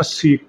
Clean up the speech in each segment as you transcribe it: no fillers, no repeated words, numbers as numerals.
80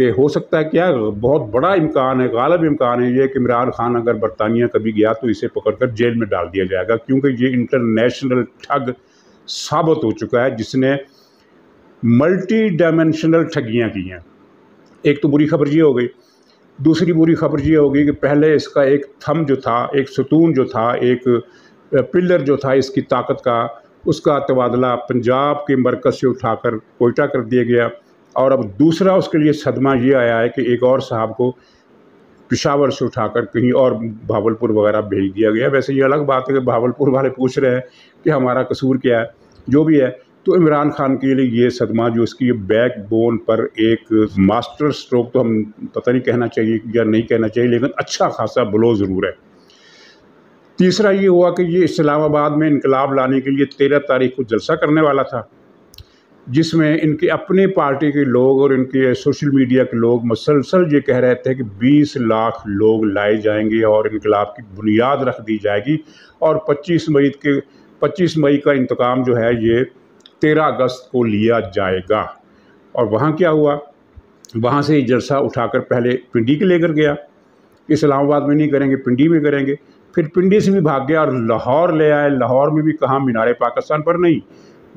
کہ ہو سکتا ہے کیا بہت بڑا امکان ہے، غالب امکان ہے یہ کہ عمران خان اگر برطانیہ کبھی گیا تو اسے پکڑ کر جیل میں ڈال دیا جائے گا، کیونکہ یہ انٹرنیشنل ٹھگ ثابت ہو چکا ہے جس نے ملٹی ڈائمینشنل ٹھگیاں کی ہیں۔ ایک تو بری خبر یہ ہو گئی، دوسری بری خبر یہ ہوگی کہ پہلے اس کا ایک تھم جو تھا، ایک ستون جو تھا، ایک پلر جو تھا اس کی طاقت کا، اس کا تبادلہ پنجاب کے مرکز سے اٹھا کر کوئٹہ کر دیا گیا، اور اب دوسرا اس کے لیے صدمہ یہ آیا ہے کہ ایک اور صاحب کو پشاور سے اٹھا کر کہیں اور بھاولپور وغیرہ بھیج دیا گیا۔ ویسے یہ الگ بات ہے کہ بھاولپور والے پوچھ رہے ہیں کہ ہمارا قصور کیا ہے، جو بھی ہے۔ تو عمران خان کے لیے یہ صدمہ جو اس کی بیک بون پر ایک ماسٹر سٹروک، تو ہم پتہ نہیں کہنا چاہیے یا نہیں کہنا چاہیے، لیکن اچھا خاصا بلو ضرور ہے۔ تیسرا یہ ہوا کہ یہ اسلام آباد میں انقلاب لانے کے لیے 13 تاریخ کو جلسہ کرنے والا تھا، جس میں ان کے اپنے پارٹی کے لوگ اور ان کے سوشل میڈیا کے لوگ مسلسل یہ کہہ رہے تھے کہ 20 لاکھ لوگ لائے جائیں گے اور انقلاب کی بنیاد رکھ دی جائے گی، اور 25 مئی کا انتقام جو ہے یہ 13 اگست کو لیا جائے گا۔ اور وہاں کیا ہوا، وہاں سے یہ جلسہ اٹھا کر پہلے پنڈی کے لے کر گیا، اسلام آباد میں نہیں کریں گے پنڈی میں کریں گے، پھر پنڈی سے بھی بھاگ گیا اور لاہور لے آئے۔ لاہور میں بھی کہاں، مینار پاکستان پر نہیں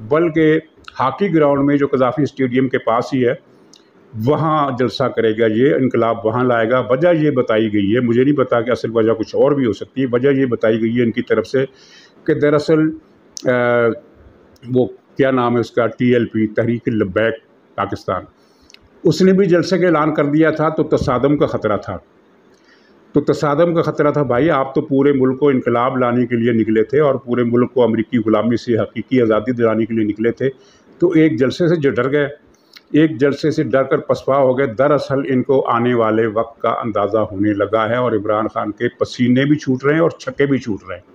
بلکہ ہاکی گراؤنڈ میں جو قذافی اسٹیڈیم کے پاس ہی ہے، وہاں جلسہ کرے گا، یہ انقلاب وہاں لائے گا۔ وجہ یہ بتائی گئی ہے، مجھے نہیں پتا کہ اصل وجہ کچھ اور بھی ہو سکتی ہے، وجہ یہ بتائی گئی ہے ان کی طرف سے کہ دراصل وہ کیا نام ہے اس کا، TLP تحریک لبیک پاکستان، اس نے بھی جلسے کا اعلان کر دیا تھا، تو تصادم کا خطرہ تھا۔ بھائی آپ تو پورے ملک کو انقلاب لانے کے لیے نکلے تھے اور پورے ملک کو امریکی غلامی سے حقیقی آزادی دلانے کے لیے نکلے تھے، تو ایک جلسے سے جو ڈر گئے، ایک جلسے سے ڈر کر پسپا ہو گئے۔ دراصل ان کو آنے والے وقت کا اندازہ ہونے لگا ہے، اور عمران خان کے پسینے بھی چھوٹ رہے ہیں اور چھکے بھی چھوٹ رہے ہیں۔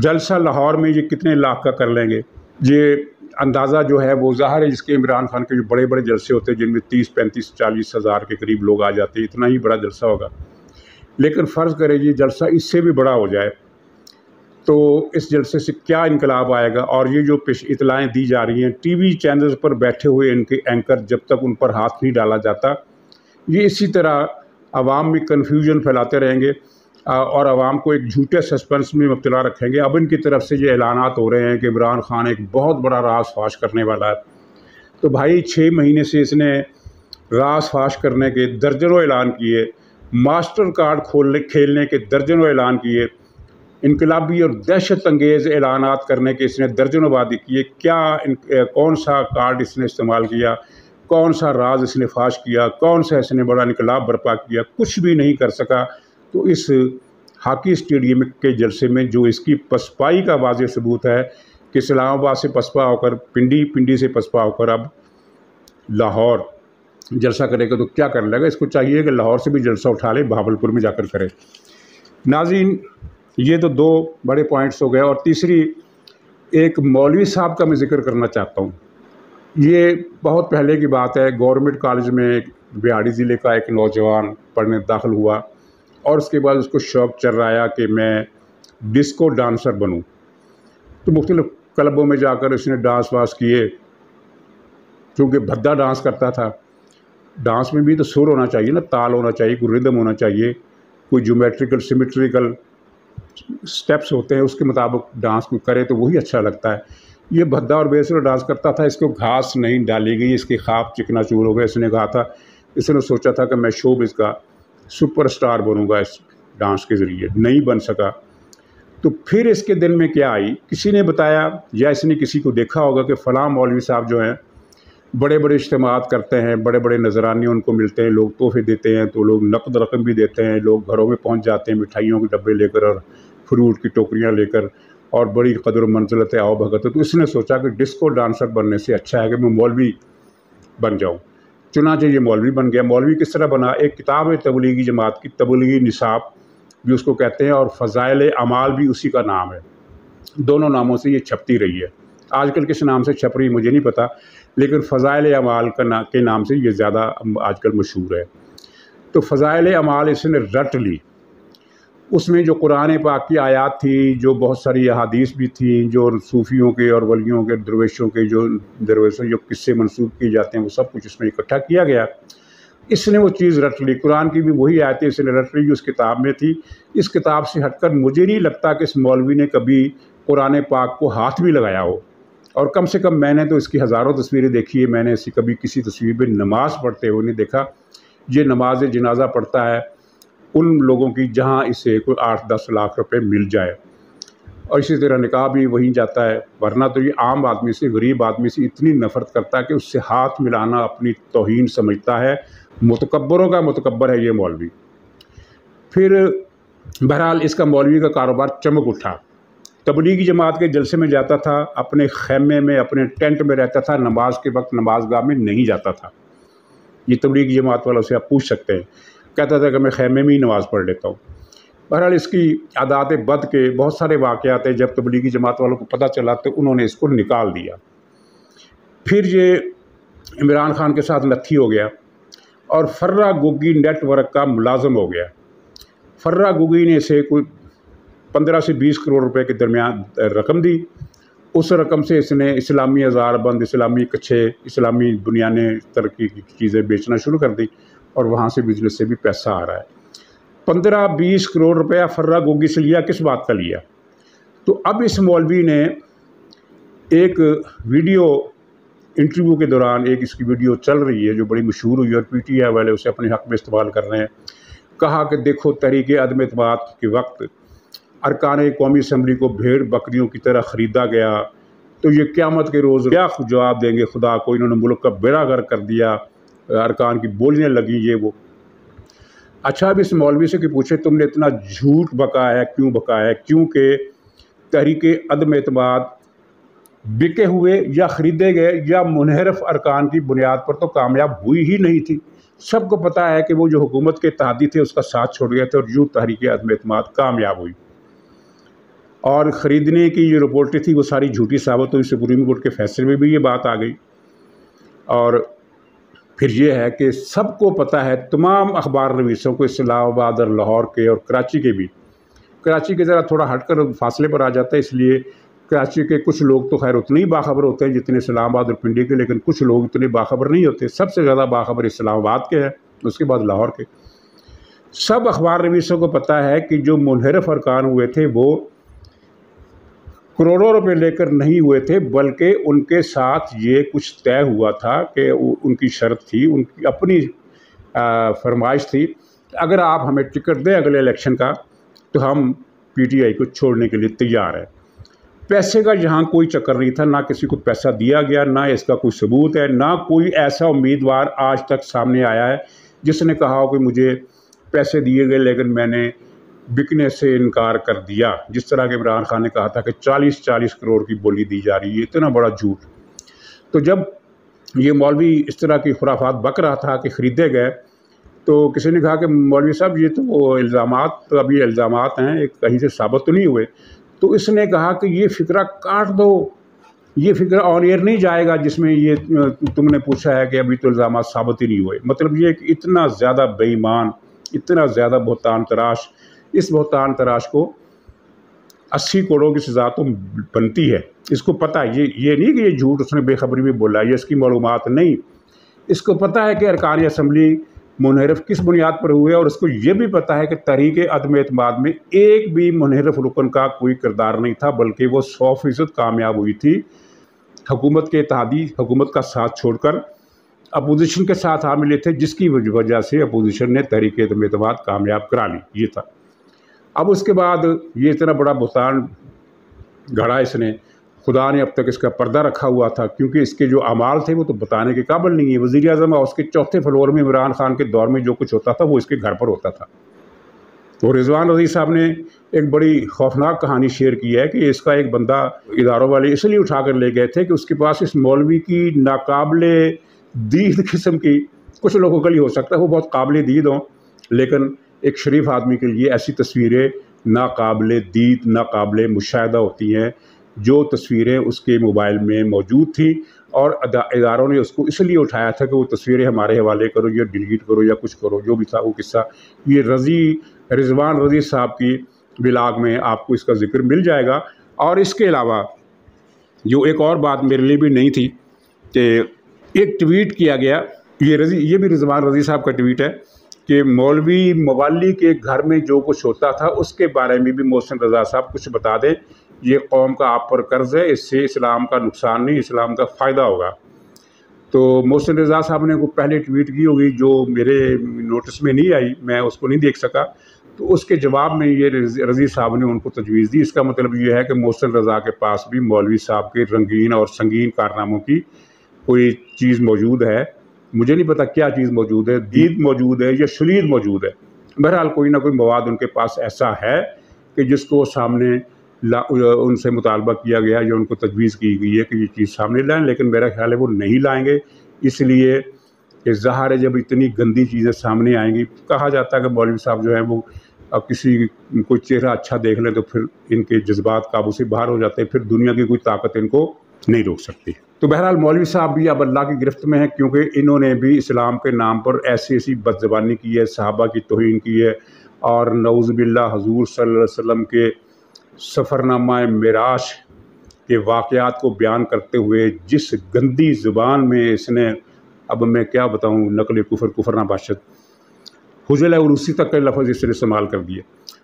جلسہ لاہور میں یہ کتنے لاکھ کا کر لیں گے، یہ اندازہ جو ہے وہ ظاہر ہے، جس کے عمران خان کے جو بڑے بڑے جلسے ہوتے ہیں جن میں 30، 35، 40 ہزار کے قریب لوگ آ جاتے ہیں، اتنا ہی بڑا جلسہ ہوگا۔ لیکن فرض کرے یہ جلسہ اس سے بھی بڑا ہو جائے تو اس جلسے سے کیا انقلاب آئے گا؟ اور یہ جو اطلاعیں دی جا رہی ہیں ٹی وی چینلز پر بیٹھے ہوئے ان کے اینکر، جب تک ان پر ہاتھ نہیں ڈالا جاتا، یہ اسی طرح عوام میں کنفیوژن پھیلاتے رہیں گے اور عوام کو ایک جھوٹے سسپنس میں مبتلا رکھیں گے۔ اب ان کی طرف سے یہ اعلانات ہو رہے ہیں کہ عمران خان ایک بہت بڑا راز فاش کرنے والا ہے، تو بھائی 6 مہینے سے اس نے راز فاش کرنے کے درجنوں اعلان کیے، ماسٹر کارڈ کھیلنے کے درجنوں اعلان کیے، انقلابی اور دہشت انگیز اعلانات کرنے کے اس نے درجنوں وعدے کیے۔ کون سا کارڈ اس نے استعمال کیا، کون سا راز اس نے فاش کیا، کون سا اس نے بڑا انقلاب برپا کیا؟ کچھ بھی نہیں کر سکا۔ تو اس ہاکی اسٹیڈیم کے جلسے میں جو اس کی پسپائی کا واضح ثبوت ہے کہ اسلام آباد سے پسپا ہو کر پنڈی سے پسپا ہو کر اب لاہور جلسہ کرے گا، تو کیا کر لے گا؟ اس کو چاہیے کہ لاہور سے بھی جلسہ اٹھا لے، بہاولپور میں جا کر کرے۔ ناظرین، یہ تو 2 بڑے پوائنٹس ہو گئے، اور تیسری ایک مولوی صاحب کا میں ذکر کرنا چاہتا ہوں۔ یہ بہت پہلے کی بات ہے، گورنمنٹ کالج میں بیاڑی ضلع کا ایک نوجوان پڑھنے داخل ہوا، اور اس کے بعد اس کو شوق چل رہا ہے کہ میں ڈسکو ڈانسر بنوں، تو مختلف کلبوں میں جا کر اس نے ڈانس واس کیے، کیونکہ بھدا ڈانس کرتا تھا۔ ڈانس میں بھی تو سر ہونا چاہیے نا، تال ہونا چاہیے، کوئی ردم ہونا چاہیے، کوئی جیومیٹریکل سیمیٹریکل سٹیپس ہوتے ہیں، اس کے مطابق ڈانس کو کرے تو وہی اچھا لگتا ہے۔ یہ بھدا اور بے سر ڈانس کرتا تھا، اس کو گھاس نہیں ڈالی گئی، اس کے خواب چکنا چور ہو گئے۔ اس نے کہا تھا، اس نے سوچا تھا کہ میں شوبز کا سپر سٹار بنوں گا اس ڈانس کے ذریعے، نہیں بن سکا۔ تو پھر اس کے دل میں کیا آئی، کسی نے بتایا یا اس نے کسی کو دیکھا ہوگا کہ فلاں مولوی صاحب جو ہیں بڑے بڑے اجتماعات کرتے ہیں، بڑے بڑے نذرانے ان کو ملتے ہیں، لوگ تحفے دیتے ہیں، تو لوگ نقد رقم بھی دیتے ہیں، لوگ گھروں میں پہنچ جاتے ہیں مٹھائیوں کے ڈبے لے کر اور فروٹ کی ٹوکریاں لے کر، اور بڑی قدر و منزلت آؤ بھگت ہے۔ تو اس نے سوچا کہ ڈسکو ڈانسر بننے سے اچھا ہے کہ میں مولوی بن جاؤں۔ چنانچہ یہ مولوی بن گیا۔ مولوی کس طرح بنا؟ ایک کتاب ہے تبلیغی جماعت کی، تبلیغی نصاب بھی اس کو کہتے ہیں، اور فضائل اعمال بھی اسی کا نام ہے۔ دونوں ناموں سے یہ چھپتی رہی ہے، آج کل کس نام سے چھپ رہی مجھے نہیں پتا، لیکن فضائل اعمال کے نام سے یہ زیادہ آج کل مشہور ہے۔ تو فضائل اعمال اس نے رٹ لی، اس میں جو قرآن پاک کی آیات تھی، جو بہت ساری احادیث بھی تھیں، جو صوفیوں کے اور ولیوں کے درویشوں کے جو قصے منسوب کیے جاتے ہیں، وہ سب کچھ اس میں اکٹھا کیا گیا۔ اس نے وہ چیز رٹ لی، قرآن کی بھی وہی آیتیں اس نے رٹ لی جو اس کتاب میں تھی۔ اس کتاب سے ہٹ کر مجھے نہیں لگتا کہ اس مولوی نے کبھی قرآن پاک کو ہاتھ بھی لگایا ہو، اور کم سے کم میں نے تو اس کی ہزاروں تصویریں دیکھی ہے، میں نے ایسی کبھی کسی تصویر میں نماز پڑھتے ہوئے نہیں دیکھا۔ یہ نماز جنازہ پڑھتا ہے ان لوگوں کی جہاں اسے کوئی 8-10 لاکھ روپے مل جائے، اور اسی طرح نکاح بھی وہیں جاتا ہے، ورنہ تو یہ عام آدمی سے، غریب آدمی سے اتنی نفرت کرتا ہے کہ اس سے ہاتھ ملانا اپنی توہین سمجھتا ہے۔ متکبروں کا متکبر ہے یہ مولوی۔ پھر بہرحال اس کا مولوی کا کاروبار چمک اٹھا، تبلیغی جماعت کے جلسے میں جاتا تھا، اپنے خیمے میں اپنے ٹینٹ میں رہتا تھا، نماز کے وقت نماز گاہ میں نہیں جاتا تھا۔ یہ تبلیغی جماعت والوں سے آپ پوچھ سکتے ہیں، کہتا تھا کہ میں خیمے میں ہی نماز پڑھ لیتا ہوں۔ بہرحال اس کی عادات بد کے بہت سارے واقعات ہیں، جب تبلیغی جماعت والوں کو پتہ چلا تو انہوں نے اس کو نکال دیا۔ پھر یہ عمران خان کے ساتھ لتھی ہو گیا اور فرا گوگی نیٹ ورک کا ملازم ہو گیا۔ فرا گوگی نے اسے کوئی 15 سے 20 کروڑ روپے کے درمیان رقم دی۔ اس رقم سے اس نے اسلامی ہزار بند، اسلامی کچھے، اسلامی بنیادیں ترقی کی چیزیں بیچنا شروع کر دی، اور وہاں سے بزنس سے بھی پیسہ آ رہا ہے۔ 15-20 کروڑ روپیہ فرا گوگی سے لیا، کس بات کا لیا؟ تو اب اس مولوی نے ایک ویڈیو انٹرویو کے دوران، ایک اس کی ویڈیو چل رہی ہے جو بڑی مشہور ہوئی اور پی ٹی آئی والے اسے اپنے حق میں استعمال کر رہے ہیں، کہا کہ دیکھو تحریک عدم اعتماد کے وقت ارکان قومی اسمبلی کو بھیڑ بکریوں کی طرح خریدا گیا، تو یہ قیامت کے روز کیا جواب دیں گے خدا کو؟ انہوں نے ملک کا بیڑا غرق کر دیا، ارکان کی بولیاں لگیں یہ وہ۔ اچھا، اب اس مولوی سے کہ پوچھے تم نے اتنا جھوٹ بکایا ہے، کیوں بکایا ہے؟ کیونکہ تحریک عدم اعتماد بکے ہوئے یا خریدے گئے یا منحرف ارکان کی بنیاد پر تو کامیاب ہوئی ہی نہیں تھی۔ سب کو پتہ ہے کہ وہ جو حکومت کے اتحادی تھے اس کا ساتھ چھوڑ گئے تھے، اور یوں تحریک عدم اعتماد کامیاب ہوئی۔ اور خریدنے کی جو رپورٹیں تھی وہ ساری جھوٹی ثابت ہوئی، سپریم کورٹ کے فیصلے میں بھی یہ بات آ گئی۔ اور پھر یہ ہے کہ سب کو پتہ ہے، تمام اخبار نویسوں کو، اسلام آباد اور لاہور کے اور کراچی کے بھی، کراچی کے ذرا تھوڑا ہٹ کر فاصلے پر آ جاتا ہے، اس لیے کراچی کے کچھ لوگ تو خیر اتنے ہی باخبر ہوتے ہیں جتنے اسلام آباد اور پنڈی کے، لیکن کچھ لوگ اتنے باخبر نہیں ہوتے۔ سب سے زیادہ باخبر اسلام آباد کے ہیں، اس کے بعد لاہور کے۔ سب اخبار نویسوں کو پتہ ہے کہ جو منحرف ارکان ہوئے تھے وہ کروڑوں روپے لے کر نہیں ہوئے تھے، بلکہ ان کے ساتھ یہ کچھ طے ہوا تھا کہ ان کی شرط تھی، ان کی اپنی فرمائش تھی، اگر آپ ہمیں ٹکٹ دیں اگلے الیکشن کا تو ہم پی ٹی آئی کو چھوڑنے کے لیے تیار ہیں۔ پیسے کا یہاں کوئی چکر نہیں تھا، نہ کسی کو پیسہ دیا گیا، نہ اس کا کوئی ثبوت ہے، نہ کوئی ایسا امیدوار آج تک سامنے آیا ہے جس نے کہا ہو کہ مجھے پیسے دیے گئے لیکن میں نے بکنے سے انکار کر دیا، جس طرح کہ عمران خان نے کہا تھا کہ 40 کروڑ کی بولی دی جا رہی ہے، اتنا بڑا جھوٹ۔ تو جب یہ مولوی اس طرح کی خرافات بک رہا تھا کہ خریدے گئے، تو کسی نے کہا کہ مولوی صاحب یہ تو الزامات، ابھی الزامات ہیں، ایک کہیں سے ثابت تو نہیں ہوئے۔ تو اس نے کہا کہ یہ فقرہ کاٹ دو، یہ فقرہ آن ایئر نہیں جائے گا جس میں یہ تم نے پوچھا ہے کہ ابھی تو الزامات ثابت ہی نہیں ہوئے۔ مطلب یہ کہ اتنا زیادہ بے ایمان، اتنا زیادہ بہتان تراش، اس بہتان تراش کو 80 کروڑوں کی سزا تو بنتی ہے۔ اس کو پتہ ہے، یہ نہیں کہ یہ جھوٹ اس نے بے خبری میں بولا، یہ اس کی معلومات نہیں، اس کو پتہ ہے کہ ارکان اسمبلی منحرف کس بنیاد پر ہوئے، اور اس کو یہ بھی پتہ ہے کہ تحریک عدم اعتماد میں ایک بھی منحرف رکن کا کوئی کردار نہیں تھا، بلکہ وہ 100% کامیاب ہوئی تھی۔ حکومت کے اتحادی حکومت کا ساتھ چھوڑ کر اپوزیشن کے ساتھ آ ملے تھے، جس کی وجہ سے اپوزیشن نے تحریک عدم اعتماد کامیاب کرا لی، یہ تھا۔ اب اس کے بعد یہ اتنا بڑا بہتان گھڑا اس نے، خدا نے اب تک اس کا پردہ رکھا ہوا تھا، کیونکہ اس کے جو اعمال تھے وہ تو بتانے کے قابل نہیں ہے۔ وزیر اعظم ہاؤس کے 4تھے فلور میں عمران خان کے دور میں جو کچھ ہوتا تھا وہ اس کے گھر پر ہوتا تھا۔ تو رضوان رضی صاحب نے ایک بڑی خوفناک کہانی شیئر کی ہے کہ اس کا ایک بندہ اداروں والے اس لیے اٹھا کر لے گئے تھے کہ اس کے پاس اس مولوی کی ناقابل دید قسم کی، کچھ لوگوں کے لیے ہو سکتا ہے وہ بہت قابل دید ہوں، لیکن ایک شریف آدمی کے لیے ایسی تصویریں ناقابل دید، ناقابل مشاہدہ ہوتی ہیں۔ جو تصویریں اس کے موبائل میں موجود تھیں اور اداروں نے اس کو اس لیے اٹھایا تھا کہ وہ تصویریں ہمارے حوالے کرو یا ڈیلیٹ کرو یا کچھ کرو، جو بھی تھا وہ قصہ۔ یہ رضی رضوان رضی صاحب کی بلاگ میں آپ کو اس کا ذکر مل جائے گا۔ اور اس کے علاوہ جو ایک اور بات میرے لیے بھی نہیں تھی کہ ایک ٹویٹ کیا گیا، یہ بھی رضوان رضی صاحب کا ٹویٹ ہے کہ مولوی موالی کے گھر میں جو کچھ ہوتا تھا اس کے بارے میں بھی محسن رضا صاحب کچھ بتا دیں، یہ قوم کا آپ پر قرض ہے، اس سے اسلام کا نقصان نہیں، اسلام کا فائدہ ہوگا۔ تو محسن رضا صاحب نے کو پہلے ٹویٹ کی ہوگی جو میرے نوٹس میں نہیں آئی، میں اس کو نہیں دیکھ سکا، تو اس کے جواب میں یہ رضی صاحب نے ان کو تجویز دی۔ اس کا مطلب یہ ہے کہ محسن رضا کے پاس بھی مولوی صاحب کے رنگین اور سنگین کارناموں کی کوئی چیز موجود ہے، مجھے نہیں پتا کیا چیز موجود ہے، دید موجود ہے یا شلید موجود ہے، بہرحال کوئی نہ کوئی مواد ان کے پاس ایسا ہے کہ جس کو سامنے ان سے مطالبہ کیا گیا یا ان کو تجویز کی گئی ہے کہ یہ چیز سامنے لائیں، لیکن میرا خیال ہے وہ نہیں لائیں گے، اس لیے کہ ظاہر ہے جب اتنی گندی چیزیں سامنے آئیں گی، کہا جاتا ہے کہ مولوی صاحب جو ہیں وہ اب کسی کوئی چہرہ اچھا دیکھ لیں تو پھر ان کے جذبات قابو سے باہر ہو جاتے ہیں، پھر دنیا کی کوئی طاقت ان کو نہیں روک سکتی۔ تو بہرحال مولوی صاحب بھی اب اللہ کی گرفت میں ہیں، کیونکہ انہوں نے بھی اسلام کے نام پر ایسی بد زبانی کی ہے، صحابہ کی توہین کی ہے، اور نعوذ باللہ حضور صلی اللہ علیہ وسلم کے سفرنامہ معراج کے واقعات کو بیان کرتے ہوئے جس گندی زبان میں اس نے، اب میں کیا بتاؤں، نقل کفر نہ باشد، حجل عروسی تک کے لفظ اس نے استعمال کر دیے،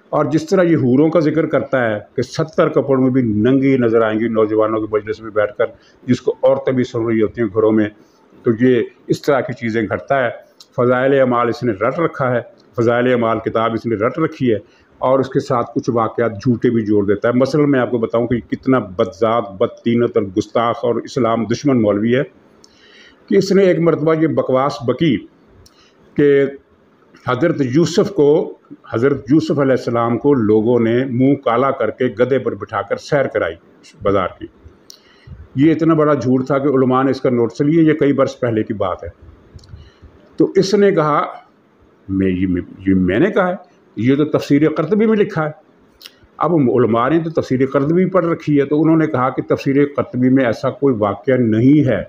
اور جس طرح یہ حوروں کا ذکر کرتا ہے کہ 70 کپڑوں میں بھی ننگی نظر آئیں گی نوجوانوں کے مجلس میں بیٹھ کر، جس کو عورتیں بھی سن رہی ہوتی ہیں گھروں میں، تو یہ اس طرح کی چیزیں گھٹتا ہے۔ فضائل اعمال اس نے رٹ رکھا ہے، فضائل اعمال کتاب اس نے رٹ رکھی ہے، اور اس کے ساتھ کچھ واقعات جھوٹے بھی جوڑ دیتا ہے۔ مثلا میں آپ کو بتاؤں کہ کتنا بدذات، بدطینت اور گستاخ اور اسلام دشمن مولوی ہے کہ اس نے ایک مرتبہ یہ بکواس بکی کہ حضرت یوسف علیہ السلام کو لوگوں نے منہ کالا کر کے گدھے پر بٹھا کر سیر کرائی بازار کی۔ یہ اتنا بڑا جھوٹ تھا کہ علماء نے اس کا نوٹس لیے، یہ کئی برس پہلے کی بات ہے۔ تو اس نے کہا میں نے کہا ہے، یہ تو تفسیر قرطبی میں لکھا ہے۔ اب علماء نے تو تفسیر قرطبی پڑھ رکھی ہے، تو انہوں نے کہا کہ تفسیر قرطبی میں ایسا کوئی واقعہ نہیں ہے،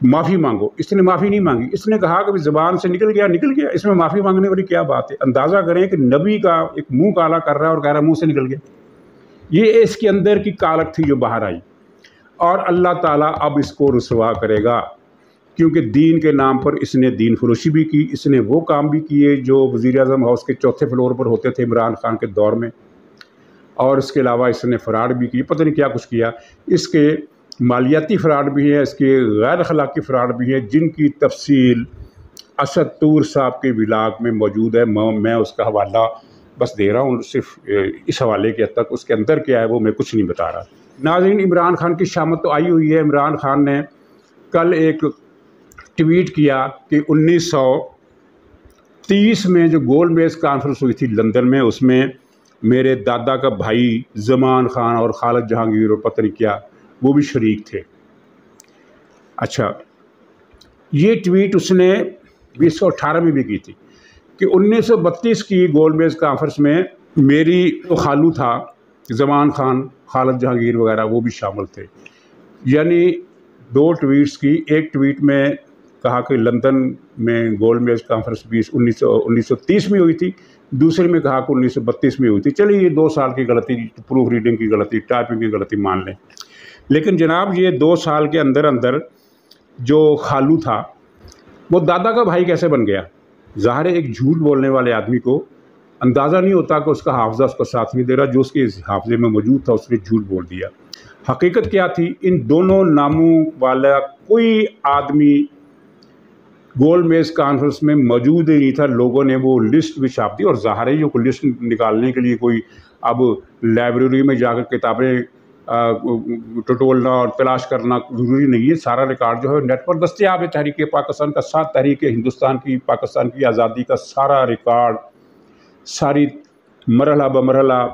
معافی مانگو۔ اس نے معافی نہیں مانگی، اس نے کہا کہ زبان سے نکل گیا، اس میں معافی مانگنے والی کیا بات ہے؟ اندازہ کریں کہ نبی کا ایک منہ کالا کر رہا ہے اور کہہ رہا ہے منہ سے نکل گیا، یہ اس کے اندر کی کالک تھی جو باہر آئی، اور اللہ تعالیٰ اب اس کو رسوا کرے گا، کیونکہ دین کے نام پر اس نے دین فروشی بھی کی، اس نے وہ کام بھی کیے جو وزیر اعظم ہاؤس کے چوتھے فلور پر ہوتے تھے عمران خان کے دور میں، اور اس کے علاوہ اس نے فراڈ بھی کی، پتہ نہیں کیا کچھ کیا۔ اس کے مالیاتی فراڈ بھی ہیں، اس کے غیر اخلاقی فراڈ بھی ہیں، جن کی تفصیل اسد طور صاحب کے ولاگ میں موجود ہے۔ میں اس کا حوالہ بس دے رہا ہوں، صرف اس حوالے کے حد تک، اس کے اندر کیا ہے وہ میں کچھ نہیں بتا رہا۔ ناظرین، عمران خان کی شامت تو آئی ہوئی ہے۔ عمران خان نے کل ایک ٹویٹ کیا کہ 1930 میں جو گول میز کانفرنس ہوئی تھی لندن میں، اس میں میرے دادا کا بھائی زمان خان اور خالد جہانگیر اور پتہ نہیں کیا وہ بھی شریک تھے۔ اچھا، یہ ٹویٹ اس نے 1918 میں بھی کی تھی کہ 1932 کی گول میز کانفرنس میں میری جو خالو تھا زمان خان، خالد جہانگیر وغیرہ وہ بھی شامل تھے۔ یعنی دو ٹویٹس کی، ایک ٹویٹ میں کہا کہ لندن میں گول میز کانفرنس 1930 میں ہوئی تھی، دوسرے میں کہا کہ 1932 میں ہوئی تھی۔ چلیے یہ 2 سال کی غلطی، پروف ریڈنگ کی غلطی، ٹائپنگ کی غلطی مان لیں، لیکن جناب یہ 2 سال کے اندر جو خالو تھا وہ دادا کا بھائی کیسے بن گیا؟ ظاہر ہے ایک جھوٹ بولنے والے آدمی کو اندازہ نہیں ہوتا کہ اس کا حافظہ اس کو ساتھ نہیں دے رہا، جو اس کے حافظے میں موجود تھا اس نے جھوٹ بول دیا۔ حقیقت کیا تھی؟ ان دونوں ناموں والا کوئی آدمی گول میز کانفرنس میں موجود ہی نہیں تھا، لوگوں نے وہ لسٹ بھی چھاپ دی، اور ظاہر ہے یہ لسٹ نکالنے کے لیے کوئی اب لائبریری میں جا کر کتابیں ٹٹولنا اور تلاش کرنا ضروری نہیں ہے، سارا ریکارڈ جو ہے نیٹ پر دستیاب ہے۔ تحریک پاکستان کا ساتھ تحریک ہندوستان کی، پاکستان کی آزادی کا سارا ریکارڈ، ساری مرحلہ بمرحلہ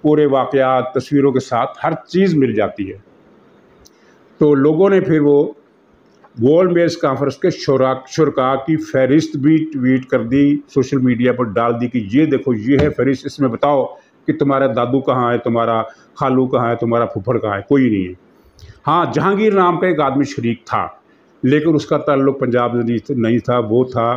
پورے واقعات تصویروں کے ساتھ ہر چیز مل جاتی ہے۔ تو لوگوں نے پھر وہ گول میز کانفرنس کے شرکاء کی فہرست بھی ٹویٹ کر دی، سوشل میڈیا پر ڈال دی کہ یہ دیکھو یہ ہے فہرست، اس میں بتاؤ کہ تمہارا دادو کہاں ہے، تمہارا خالو کہاں ہے، تمہارا پھپھڑ کہاں ہے، کوئی نہیں ہے۔ ہاں، جہانگیر نام کا ایک آدمی شریک تھا، لیکن اس کا تعلق پنجاب نہیں تھا، وہ تھا